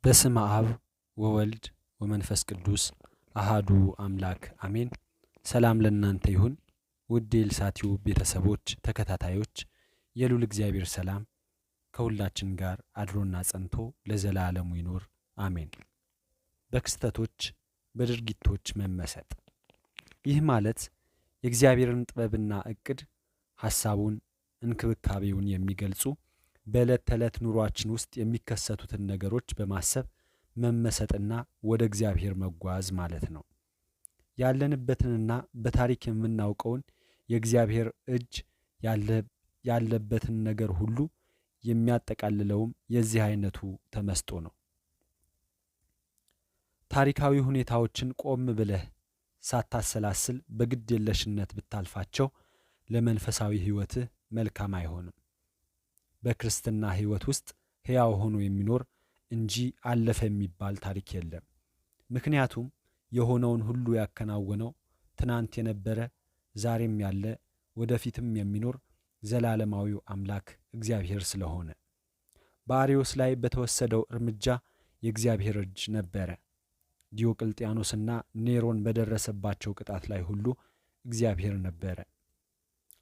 በስመ አብ ወወልድ ወመንፈስ ቅዱስ አሃዱ አምላክ አሜን። ሰላም ለእናንተ ይሁን። ውድ የልሳቲው ቤተሰቦች ተከታታዮች፣ የልዑል እግዚአብሔር ሰላም ከሁላችን ጋር አድሮና ጸንቶ ለዘላለሙ ይኖር አሜን። በክስተቶች በድርጊቶች መመሰጥ። ይህ ማለት የእግዚአብሔርን ጥበብና ዕቅድ ሐሳቡን እንክብካቤውን የሚገልጹ በዕለት ተዕለት ኑሯችን ውስጥ የሚከሰቱትን ነገሮች በማሰብ መመሰጥና ወደ እግዚአብሔር መጓዝ ማለት ነው። ያለንበትንና በታሪክ የምናውቀውን የእግዚአብሔር እጅ ያለበትን ነገር ሁሉ የሚያጠቃልለውም የዚህ አይነቱ ተመስጦ ነው። ታሪካዊ ሁኔታዎችን ቆም ብለህ ሳታሰላስል በግድ የለሽነት ብታልፋቸው ለመንፈሳዊ ሕይወትህ መልካም አይሆንም። በክርስትና ሕይወት ውስጥ ሕያው ሆኖ የሚኖር እንጂ አለፈ የሚባል ታሪክ የለም። ምክንያቱም የሆነውን ሁሉ ያከናወነው ትናንት የነበረ ዛሬም ያለ ወደፊትም የሚኖር ዘላለማዊው አምላክ እግዚአብሔር ስለሆነ። በአርዮስ ላይ በተወሰደው እርምጃ የእግዚአብሔር እጅ ነበረ። ዲዮቅልጥያኖስና ኔሮን በደረሰባቸው ቅጣት ላይ ሁሉ እግዚአብሔር ነበረ።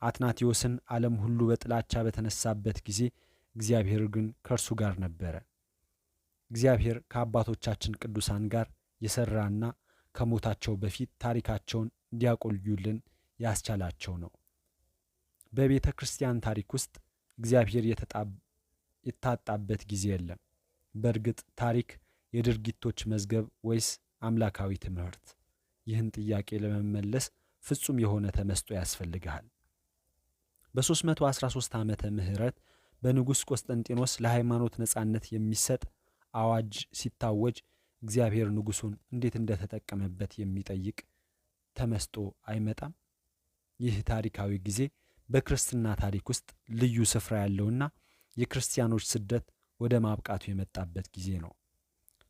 አትናቴዎስን ዓለም ሁሉ በጥላቻ በተነሳበት ጊዜ እግዚአብሔር ግን ከእርሱ ጋር ነበረ። እግዚአብሔር ከአባቶቻችን ቅዱሳን ጋር የሠራና ከሞታቸው በፊት ታሪካቸውን እንዲያቆዩልን ያስቻላቸው ነው። በቤተ ክርስቲያን ታሪክ ውስጥ እግዚአብሔር የታጣበት ጊዜ የለም። በእርግጥ ታሪክ የድርጊቶች መዝገብ ወይስ አምላካዊ ትምህርት? ይህን ጥያቄ ለመመለስ ፍጹም የሆነ ተመስጦ ያስፈልግሃል። በ313 ዓመተ ምህረት በንጉሥ ቆስጠንጢኖስ ለሃይማኖት ነጻነት የሚሰጥ አዋጅ ሲታወጅ እግዚአብሔር ንጉሡን እንዴት እንደተጠቀመበት የሚጠይቅ ተመስጦ አይመጣም? ይህ ታሪካዊ ጊዜ በክርስትና ታሪክ ውስጥ ልዩ ስፍራ ያለውና የክርስቲያኖች ስደት ወደ ማብቃቱ የመጣበት ጊዜ ነው።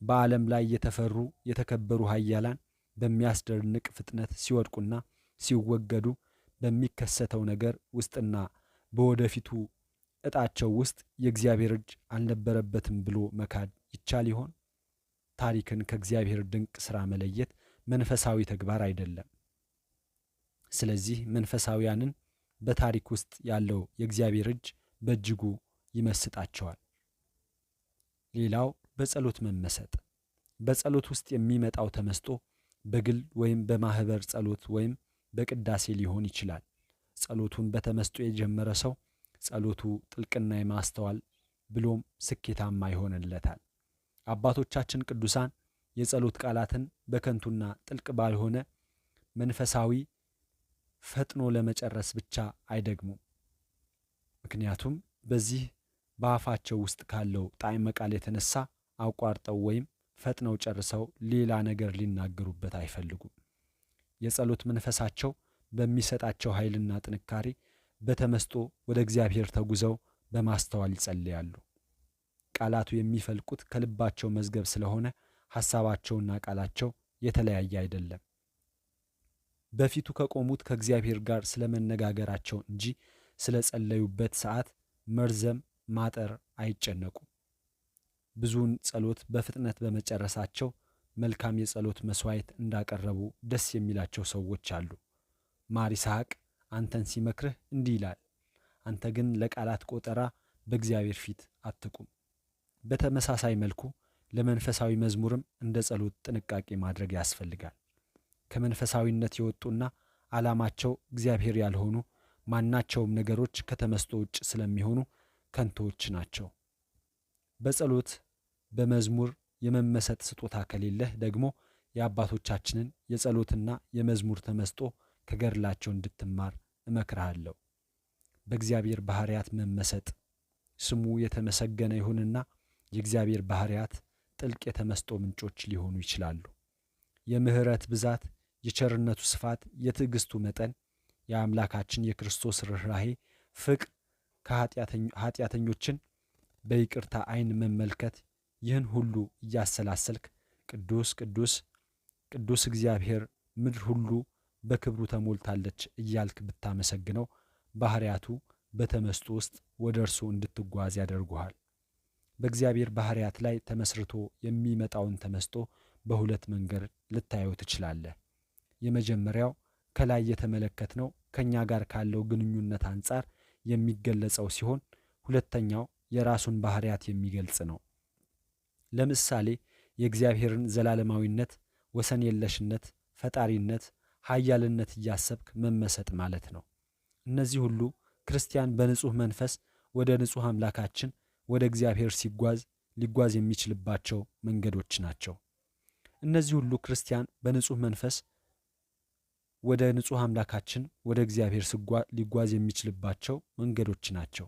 በዓለም ላይ የተፈሩ የተከበሩ ኃያላን በሚያስደንቅ ፍጥነት ሲወድቁና ሲወገዱ በሚከሰተው ነገር ውስጥና በወደፊቱ ዕጣቸው ውስጥ የእግዚአብሔር እጅ አልነበረበትም ብሎ መካድ ይቻል ይሆን? ታሪክን ከእግዚአብሔር ድንቅ ሥራ መለየት መንፈሳዊ ተግባር አይደለም። ስለዚህ መንፈሳውያንን በታሪክ ውስጥ ያለው የእግዚአብሔር እጅ በእጅጉ ይመስጣቸዋል። ሌላው በጸሎት መመሰጥ። በጸሎት ውስጥ የሚመጣው ተመስጦ በግል ወይም በማኅበር ጸሎት ወይም በቅዳሴ ሊሆን ይችላል። ጸሎቱን በተመስጦ የጀመረ ሰው ጸሎቱ ጥልቅና የማስተዋል ብሎም ስኬታማ ይሆንለታል። አባቶቻችን ቅዱሳን የጸሎት ቃላትን በከንቱና ጥልቅ ባልሆነ መንፈሳዊ ፈጥኖ ለመጨረስ ብቻ አይደግሙም። ምክንያቱም በዚህ በአፋቸው ውስጥ ካለው ጣዕመ ቃል የተነሳ አቋርጠው ወይም ፈጥነው ጨርሰው ሌላ ነገር ሊናገሩበት አይፈልጉም። የጸሎት መንፈሳቸው በሚሰጣቸው ኃይልና ጥንካሬ በተመስጦ ወደ እግዚአብሔር ተጉዘው በማስተዋል ይጸልያሉ። ቃላቱ የሚፈልቁት ከልባቸው መዝገብ ስለሆነ ሐሳባቸውና ቃላቸው የተለያየ አይደለም። በፊቱ ከቆሙት ከእግዚአብሔር ጋር ስለ መነጋገራቸው እንጂ ስለ ጸለዩበት ሰዓት መርዘም ማጠር አይጨነቁም። ብዙውን ጸሎት በፍጥነት በመጨረሳቸው መልካም የጸሎት መሥዋዕት እንዳቀረቡ ደስ የሚላቸው ሰዎች አሉ። ማር ይስሐቅ አንተን ሲመክርህ እንዲህ ይላል፣ አንተ ግን ለቃላት ቆጠራ በእግዚአብሔር ፊት አትቁም። በተመሳሳይ መልኩ ለመንፈሳዊ መዝሙርም እንደ ጸሎት ጥንቃቄ ማድረግ ያስፈልጋል። ከመንፈሳዊነት የወጡና ዓላማቸው እግዚአብሔር ያልሆኑ ማናቸውም ነገሮች ከተመስጦ ውጭ ስለሚሆኑ ከንቶዎች ናቸው። በጸሎት በመዝሙር የመመሰጥ ስጦታ ከሌለህ ደግሞ የአባቶቻችንን የጸሎትና የመዝሙር ተመስጦ ከገድላቸው እንድትማር እመክርሃለሁ። በእግዚአብሔር ባሕርያት መመሰጥ ስሙ የተመሰገነ ይሁንና የእግዚአብሔር ባሕርያት ጥልቅ የተመስጦ ምንጮች ሊሆኑ ይችላሉ። የምሕረት ብዛት፣ የቸርነቱ ስፋት፣ የትዕግስቱ መጠን፣ የአምላካችን የክርስቶስ ርኅራኄ፣ ፍቅር፣ ኃጢአተኞችን በይቅርታ ዓይን መመልከት፣ ይህን ሁሉ እያሰላሰልክ ቅዱስ ቅዱስ ቅዱስ እግዚአብሔር ምድር ሁሉ በክብሩ ተሞልታለች እያልክ ብታመሰግነው ባሕርያቱ በተመስጦ ውስጥ ወደ እርሱ እንድትጓዝ ያደርጉሃል። በእግዚአብሔር ባህሪያት ላይ ተመስርቶ የሚመጣውን ተመስጦ በሁለት መንገድ ልታየው ትችላለህ። የመጀመሪያው ከላይ የተመለከትነው ከኛ ጋር ካለው ግንኙነት አንጻር የሚገለጸው ሲሆን፣ ሁለተኛው የራሱን ባህሪያት የሚገልጽ ነው። ለምሳሌ የእግዚአብሔርን ዘላለማዊነት፣ ወሰን የለሽነት፣ ፈጣሪነት፣ ኃያልነት እያሰብክ መመሰጥ ማለት ነው። እነዚህ ሁሉ ክርስቲያን በንጹሕ መንፈስ ወደ ንጹሕ አምላካችን ወደ እግዚአብሔር ሊጓዝ የሚችልባቸው መንገዶች ናቸው። እነዚህ ሁሉ ክርስቲያን በንጹሕ መንፈስ ወደ ንጹሕ አምላካችን ወደ እግዚአብሔር ሊጓዝ የሚችልባቸው መንገዶች ናቸው።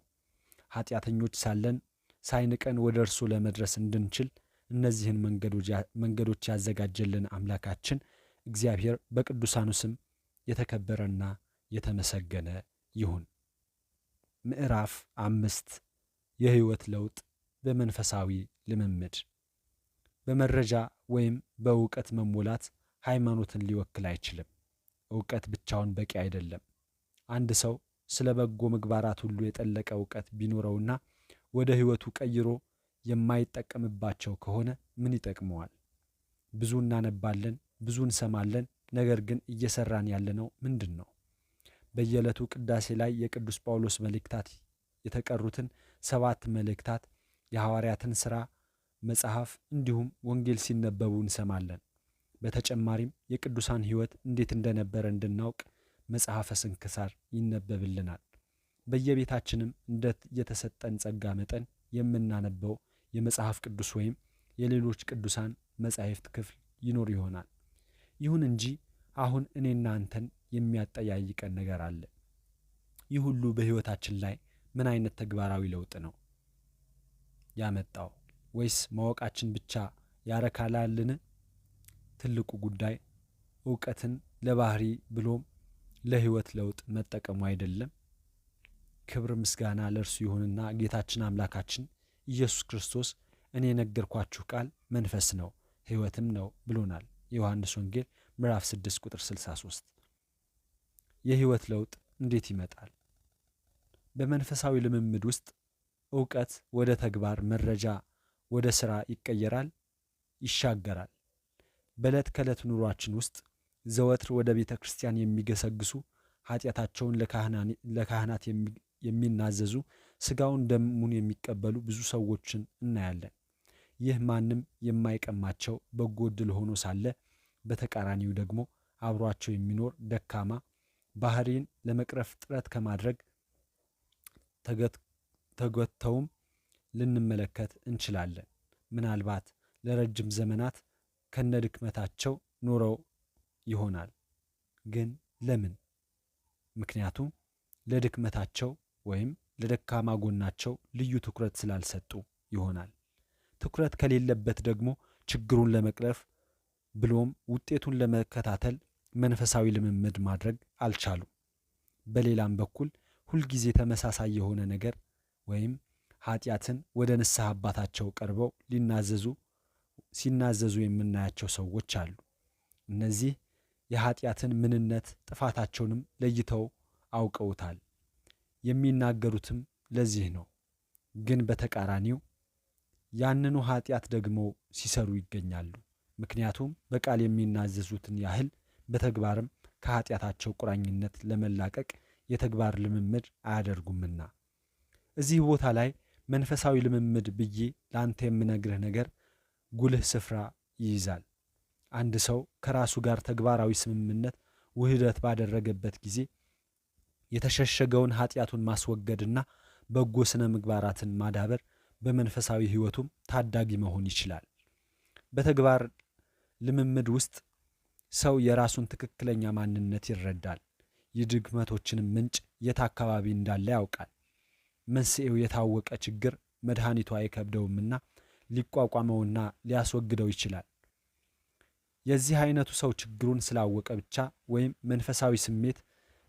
ኃጢአተኞች ሳለን ሳይንቀን ወደ እርሱ ለመድረስ እንድንችል እነዚህን መንገዶች ያዘጋጀልን አምላካችን እግዚአብሔር በቅዱሳኑ ስም የተከበረና የተመሰገነ ይሁን። ምዕራፍ 5 የሕይወት ለውጥ በመንፈሳዊ ልምምድ። በመረጃ ወይም በእውቀት መሞላት ሃይማኖትን ሊወክል አይችልም። እውቀት ብቻውን በቂ አይደለም። አንድ ሰው ስለ በጎ ምግባራት ሁሉ የጠለቀ እውቀት ቢኖረውና ወደ ሕይወቱ ቀይሮ የማይጠቀምባቸው ከሆነ ምን ይጠቅመዋል? ብዙ እናነባለን፣ ብዙ እንሰማለን፣ ነገር ግን እየሰራን ያለነው ምንድን ነው? በየዕለቱ ቅዳሴ ላይ የቅዱስ ጳውሎስ መልእክታት፣ የተቀሩትን 7 መልእክታት፣ የሐዋርያትን ሥራ መጽሐፍ እንዲሁም ወንጌል ሲነበቡ እንሰማለን። በተጨማሪም የቅዱሳን ሕይወት እንዴት እንደነበረ እንድናውቅ መጽሐፈ ስንክሳር ይነበብልናል። በየቤታችንም እንደ የተሰጠን ጸጋ መጠን የምናነበው የመጽሐፍ ቅዱስ ወይም የሌሎች ቅዱሳን መጻሕፍት ክፍል ይኖር ይሆናል። ይሁን እንጂ አሁን እኔና አንተን የሚያጠያይቀን ነገር አለ። ይህ ሁሉ በሕይወታችን ላይ ምን አይነት ተግባራዊ ለውጥ ነው ያመጣው? ወይስ ማወቃችን ብቻ ያረካላልን? ትልቁ ጉዳይ እውቀትን ለባህሪ ብሎም ለሕይወት ለውጥ መጠቀሙ አይደለም? ክብር ምስጋና ለእርሱ ይሁንና ጌታችን አምላካችን ኢየሱስ ክርስቶስ እኔ የነገርኳችሁ ቃል መንፈስ ነው ሕይወትም ነው ብሎናል። የዮሐንስ ወንጌል ምዕራፍ 6 ቁጥር 63። የሕይወት ለውጥ እንዴት ይመጣል? በመንፈሳዊ ልምምድ ውስጥ እውቀት ወደ ተግባር፣ መረጃ ወደ ሥራ ይቀየራል፣ ይሻገራል። በዕለት ከዕለት ኑሯችን ውስጥ ዘወትር ወደ ቤተ ክርስቲያን የሚገሰግሱ፣ ኃጢአታቸውን ለካህናት የሚናዘዙ፣ ሥጋውን ደሙን የሚቀበሉ ብዙ ሰዎችን እናያለን። ይህ ማንም የማይቀማቸው በጎ ዕድል ሆኖ ሳለ በተቃራኒው ደግሞ አብሯቸው የሚኖር ደካማ ባህሪን ለመቅረፍ ጥረት ከማድረግ ተገተውም ልንመለከት እንችላለን። ምናልባት ለረጅም ዘመናት ከነድክመታቸው ኖረው ይሆናል። ግን ለምን? ምክንያቱም ለድክመታቸው ወይም ለደካማ ጎናቸው ልዩ ትኩረት ስላልሰጡ ይሆናል። ትኩረት ከሌለበት ደግሞ ችግሩን ለመቅረፍ ብሎም ውጤቱን ለመከታተል መንፈሳዊ ልምምድ ማድረግ አልቻሉም። በሌላም በኩል ሁልጊዜ ተመሳሳይ የሆነ ነገር ወይም ኃጢአትን ወደ ንስሐ አባታቸው ቀርበው ሲናዘዙ የምናያቸው ሰዎች አሉ። እነዚህ የኃጢአትን ምንነት ጥፋታቸውንም ለይተው አውቀውታል። የሚናገሩትም ለዚህ ነው። ግን በተቃራኒው ያንኑ ኃጢአት ደግሞ ሲሰሩ ይገኛሉ። ምክንያቱም በቃል የሚናዘዙትን ያህል በተግባርም ከኃጢአታቸው ቁራኝነት ለመላቀቅ የተግባር ልምምድ አያደርጉምና። እዚህ ቦታ ላይ መንፈሳዊ ልምምድ ብዬ ለአንተ የምነግርህ ነገር ጉልህ ስፍራ ይይዛል። አንድ ሰው ከራሱ ጋር ተግባራዊ ስምምነት ውህደት ባደረገበት ጊዜ የተሸሸገውን ኃጢአቱን ማስወገድና በጎ ስነ ምግባራትን ማዳበር በመንፈሳዊ ሕይወቱም ታዳጊ መሆን ይችላል። በተግባር ልምምድ ውስጥ ሰው የራሱን ትክክለኛ ማንነት ይረዳል። የድክመቶችንም ምንጭ የት አካባቢ እንዳለ ያውቃል። መንስኤው የታወቀ ችግር መድኃኒቱ አይከብደውምና ሊቋቋመውና ሊያስወግደው ይችላል። የዚህ አይነቱ ሰው ችግሩን ስላወቀ ብቻ ወይም መንፈሳዊ ስሜት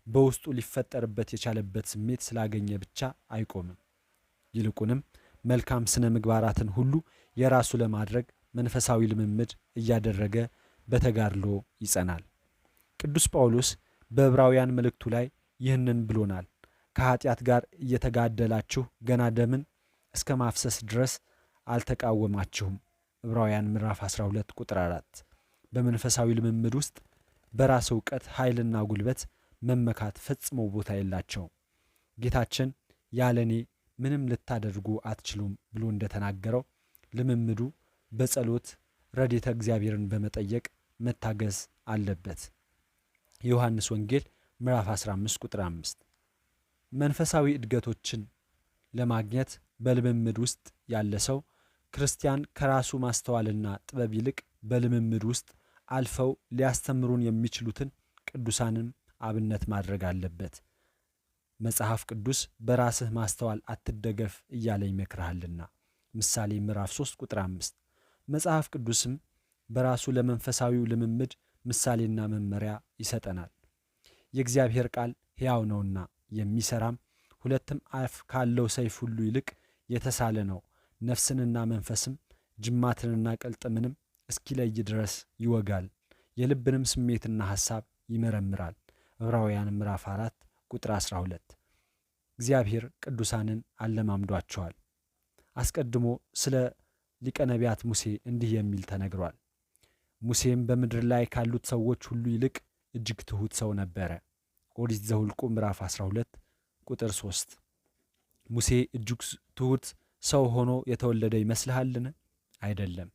በውስጡ ሊፈጠርበት የቻለበት ስሜት ስላገኘ ብቻ አይቆምም። ይልቁንም መልካም ስነ ምግባራትን ሁሉ የራሱ ለማድረግ መንፈሳዊ ልምምድ እያደረገ በተጋድሎ ይጸናል። ቅዱስ ጳውሎስ በዕብራውያን መልእክቱ ላይ ይህንን ብሎናል። ከኃጢአት ጋር እየተጋደላችሁ ገና ደምን እስከ ማፍሰስ ድረስ አልተቃወማችሁም። ዕብራውያን ምዕራፍ 12 ቁጥር 4። በመንፈሳዊ ልምምድ ውስጥ በራስ ዕውቀት ኃይልና ጉልበት መመካት ፈጽሞ ቦታ የላቸውም። ጌታችን ያለ እኔ ምንም ልታደርጉ አትችሉም ብሎ እንደተናገረው ልምምዱ በጸሎት ረድኤተ እግዚአብሔርን በመጠየቅ መታገዝ አለበት። የዮሐንስ ወንጌል ምዕራፍ 15 ቁጥር 5። መንፈሳዊ እድገቶችን ለማግኘት በልምምድ ውስጥ ያለ ሰው ክርስቲያን ከራሱ ማስተዋልና ጥበብ ይልቅ በልምምድ ውስጥ አልፈው ሊያስተምሩን የሚችሉትን ቅዱሳንም አብነት ማድረግ አለበት። መጽሐፍ ቅዱስ በራስህ ማስተዋል አትደገፍ እያለ ይመክርሃልና ምሳሌ ምዕራፍ 3 ቁጥር 5። መጽሐፍ ቅዱስም በራሱ ለመንፈሳዊው ልምምድ ምሳሌና መመሪያ ይሰጠናል። የእግዚአብሔር ቃል ሕያው ነውና የሚሠራም ሁለትም አፍ ካለው ሰይፍ ሁሉ ይልቅ የተሳለ ነው፣ ነፍስንና መንፈስም ጅማትንና ቅልጥምንም እስኪለይ ድረስ ይወጋል፣ የልብንም ስሜትና ሐሳብ ይመረምራል። ዕብራውያን ምዕራፍ 4 ቁጥር 12። እግዚአብሔር ቅዱሳንን አለማምዷቸዋል። አስቀድሞ ስለ ሊቀ ነቢያት ሙሴ እንዲህ የሚል ተነግሯል። ሙሴም በምድር ላይ ካሉት ሰዎች ሁሉ ይልቅ እጅግ ትሑት ሰው ነበረ። ኦሪት ዘኍልቍ ምዕራፍ 12 ቁጥር 3። ሙሴ እጅግ ትሑት ሰው ሆኖ የተወለደ ይመስልሃልን? አይደለም።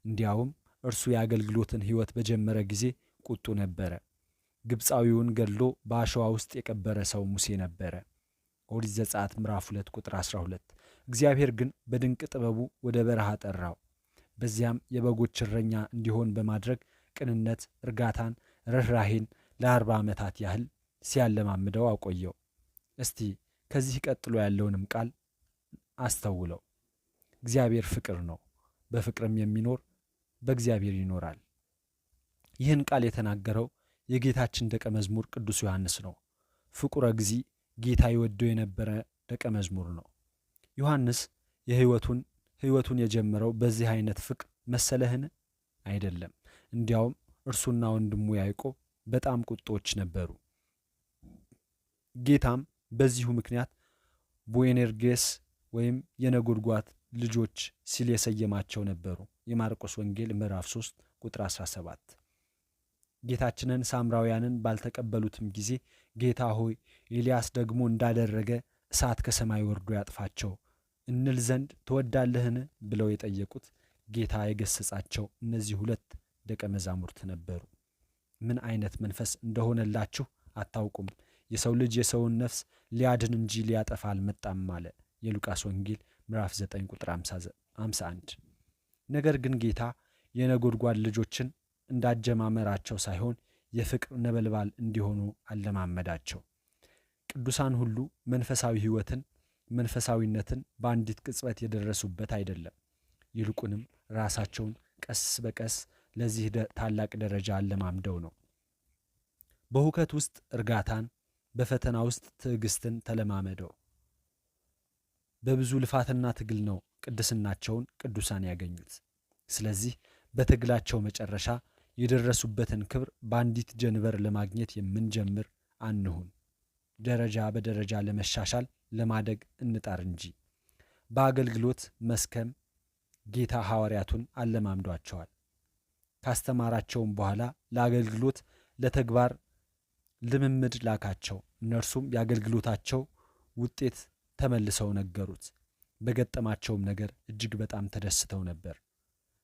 እንዲያውም እርሱ የአገልግሎትን ሕይወት በጀመረ ጊዜ ቁጡ ነበረ። ግብፃዊውን ገድሎ በአሸዋ ውስጥ የቀበረ ሰው ሙሴ ነበረ። ኦሪት ዘጸአት ምዕራፍ 2 ቁጥር 12። እግዚአብሔር ግን በድንቅ ጥበቡ ወደ በረሃ ጠራው። በዚያም የበጎች እረኛ እንዲሆን በማድረግ ቅንነት፣ እርጋታን፣ ርኅራኄን ለ40 ዓመታት ያህል ሲያለማምደው አቆየው። እስቲ ከዚህ ቀጥሎ ያለውንም ቃል አስተውለው። እግዚአብሔር ፍቅር ነው፣ በፍቅርም የሚኖር በእግዚአብሔር ይኖራል። ይህን ቃል የተናገረው የጌታችን ደቀ መዝሙር ቅዱስ ዮሐንስ ነው። ፍቁረ እግዚእ ጌታ ይወደው የነበረ ደቀ መዝሙር ነው። ዮሐንስ ሕይወቱን የጀመረው በዚህ አይነት ፍቅር መሰለህን? አይደለም። እንዲያውም እርሱና ወንድሙ ያዕቆብ በጣም ቁጦች ነበሩ። ጌታም በዚሁ ምክንያት ቦኤኔርጌስ ወይም የነጎድጓድ ልጆች ሲል የሰየማቸው ነበሩ። የማርቆስ ወንጌል ምዕራፍ 3 ቁጥር 17። ጌታችንን ሳምራውያንን ባልተቀበሉትም ጊዜ ጌታ ሆይ ኤልያስ ደግሞ እንዳደረገ እሳት ከሰማይ ወርዶ ያጥፋቸው እንል ዘንድ ትወዳለህን? ብለው የጠየቁት ጌታ የገሰጻቸው እነዚህ 2 ደቀ መዛሙርት ነበሩ። ምን አይነት መንፈስ እንደሆነላችሁ አታውቁም። የሰው ልጅ የሰውን ነፍስ ሊያድን እንጂ ሊያጠፋ አልመጣም አለ። የሉቃስ ወንጌል ምዕራፍ 9 ቁጥር 51። ነገር ግን ጌታ የነጎድጓድ ልጆችን እንዳጀማመራቸው ሳይሆን የፍቅር ነበልባል እንዲሆኑ አለማመዳቸው። ቅዱሳን ሁሉ መንፈሳዊ ሕይወትን፣ መንፈሳዊነትን በአንዲት ቅጽበት የደረሱበት አይደለም። ይልቁንም ራሳቸውን ቀስ በቀስ ለዚህ ታላቅ ደረጃ አለማምደው ነው። በሁከት ውስጥ እርጋታን፣ በፈተና ውስጥ ትዕግስትን ተለማመደው። በብዙ ልፋትና ትግል ነው ቅድስናቸውን ቅዱሳን ያገኙት። ስለዚህ በትግላቸው መጨረሻ የደረሱበትን ክብር በአንዲት ጀንበር ለማግኘት የምንጀምር አንሁን። ደረጃ በደረጃ ለመሻሻል ለማደግ እንጣር እንጂ። በአገልግሎት መስከም ጌታ ሐዋርያቱን አለማምዷቸዋል። ካስተማራቸውም በኋላ ለአገልግሎት ለተግባር ልምምድ ላካቸው። እነርሱም የአገልግሎታቸው ውጤት ተመልሰው ነገሩት። በገጠማቸውም ነገር እጅግ በጣም ተደስተው ነበር።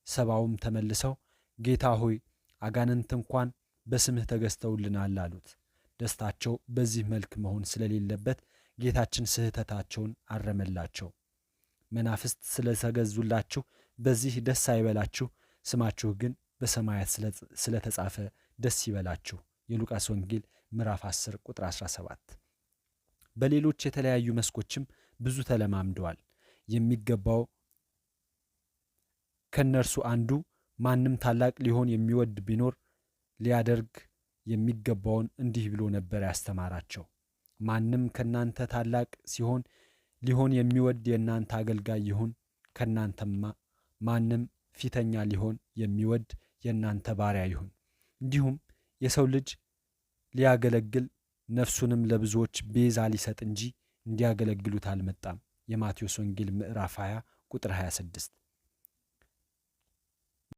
70ውም ተመልሰው ጌታ ሆይ አጋንንት እንኳን በስምህ ተገዝተውልናል አሉት። ደስታቸው በዚህ መልክ መሆን ስለሌለበት ጌታችን ስህተታቸውን አረመላቸው። መናፍስት ስለተገዙላችሁ በዚህ ደስ አይበላችሁ፣ ስማችሁ ግን በሰማያት ስለተጻፈ ደስ ይበላችሁ። የሉቃስ ወንጌል ምዕራፍ 10 ቁጥር 17። በሌሎች የተለያዩ መስኮችም ብዙ ተለማምደዋል። የሚገባው ከነርሱ አንዱ ማንም ታላቅ ሊሆን የሚወድ ቢኖር ሊያደርግ የሚገባውን እንዲህ ብሎ ነበር ያስተማራቸው። ማንም ከናንተ ታላቅ ሊሆን የሚወድ የእናንተ አገልጋይ ይሁን። ከናንተማ ማንም ፊተኛ ሊሆን የሚወድ የእናንተ ባሪያ ይሁን። እንዲሁም የሰው ልጅ ሊያገለግል ነፍሱንም ለብዙዎች ቤዛ ሊሰጥ እንጂ እንዲያገለግሉት አልመጣም። የማቴዎስ ወንጌል ምዕራፍ 20 ቁጥር 26።